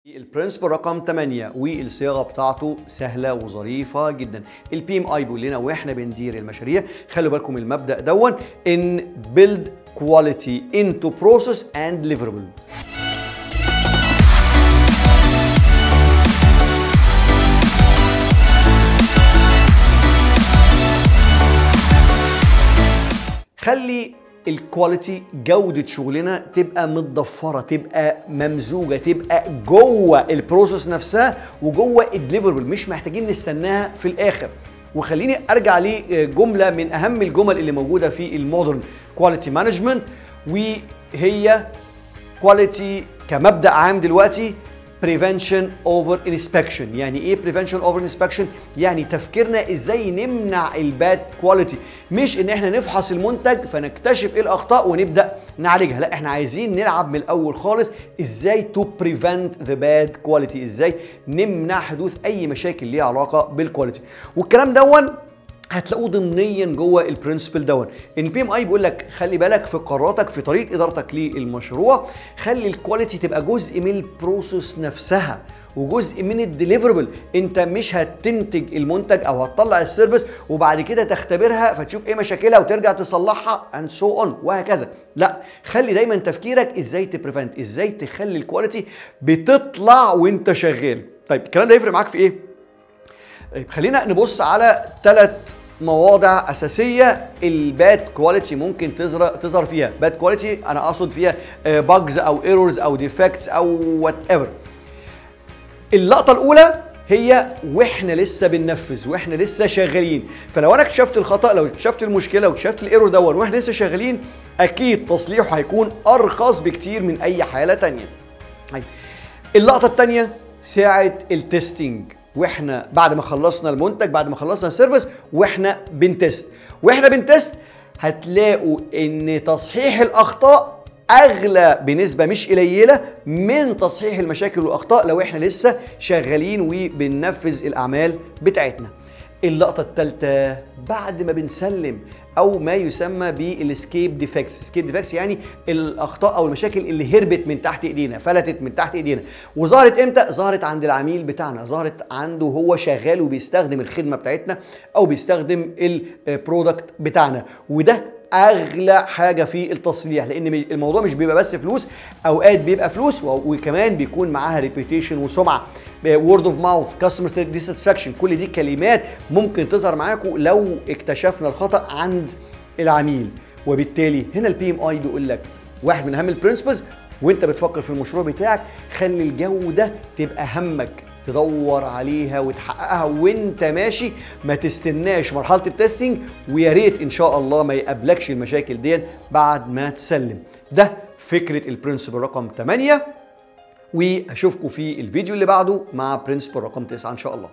البرنسبل رقم 8 والصياغه بتاعته سهله وظريفه جدا. البي ام اي بيقول لنا واحنا بندير المشاريع خلوا بالكم المبدا دون ان build quality into process and deliverables. خلي الكواليتي جودة شغلنا تبقى متضفرة، تبقى ممزوجة، تبقى جوه البروسيس نفسها وجوه الدليفربل، مش محتاجين نستناها في الآخر. وخليني أرجع لجملة من أهم الجمل اللي موجودة في المودرن كواليتي مانجمنت، وهي كواليتي كمبدأ عام دلوقتي prevention over inspection. يعني ايه prevention over inspection؟ يعني تفكيرنا ازاي نمنع الباد كواليتي، مش ان احنا نفحص المنتج فنكتشف ايه الاخطاء ونبدا نعالجها، لا احنا عايزين نلعب من الاول خالص ازاي to prevent the bad quality، ازاي نمنع حدوث اي مشاكل ليها علاقه بالكواليتي. والكلام دون هتلاقوه ضمنيا جوه البرنسبل دون. ان البي ام اي بيقول لك خلي بالك في قراراتك في طريقه ادارتك للمشروع، خلي الكواليتي تبقى جزء من البروسيس نفسها وجزء من الديليفربل. انت مش هتنتج المنتج او هتطلع السيرفيس وبعد كده تختبرها فتشوف ايه مشاكلها وترجع تصلحها اند سو اون وهكذا، لا خلي دايما تفكيرك ازاي تبريفنت، ازاي تخلي الكواليتي بتطلع وانت شغال. طيب الكلام ده يفرق معاك في ايه؟ طيب خلينا نبص على 3 مواضع اساسيه الباد كواليتي ممكن تظهر فيها. باد كواليتي انا اقصد فيها باجز او ايرورز او ديفكتس او وات ايفر. اللقطه الاولى هي واحنا لسه بننفذ واحنا لسه شغالين، فلو انا اكتشفت الخطا، لو اكتشفت المشكله واكتشفت الايرور دون واحنا لسه شغالين، اكيد تصليحه هيكون ارخص بكتير من اي حاله ثانيه. اللقطه الثانيه ساعه التستنج، واحنا بعد ما خلصنا المنتج، بعد ما خلصنا السيرفيس واحنا بنتست هتلاقوا ان تصحيح الاخطاء اغلى بنسبه مش قليله من تصحيح المشاكل والاخطاء لو احنا لسه شغالين وبننفذ الاعمال بتاعتنا. اللقطه الثالثه بعد ما بنسلم او ما يسمى بالسكيب ديفكتس. سكيب ديفكتس يعني الاخطاء او المشاكل اللي هربت من تحت ايدينا، فلتت من تحت ايدينا. وظهرت امتى؟ ظهرت عند العميل بتاعنا، ظهرت عنده هو شغال وبيستخدم الخدمه بتاعتنا او بيستخدم البرودكت بتاعنا. وده اغلى حاجه في التصليح، لان الموضوع مش بيبقى بس فلوس، اوقات بيبقى فلوس وكمان بيكون معاها ريبيوتيشن وسمعه، وورد اوف ماوث، كاستمر ديساتسفاكشن. كل دي كلمات ممكن تظهر معاكم لو اكتشفنا الخطا عند العميل. وبالتالي هنا البي ام اي بيقول لك واحد من اهم البرنسبلز وانت بتفكر في المشروع بتاعك، خلي الجوده تبقى همك، تدور عليها وتحققها وانت ماشي، ما تستناش مرحله التستنج، ويا ريت ان شاء الله ما يقابلكش المشاكل دي بعد ما تسلم. ده فكره البرنسبل رقم 8، واشوفكم في الفيديو اللي بعده مع برنسبل رقم 9 ان شاء الله.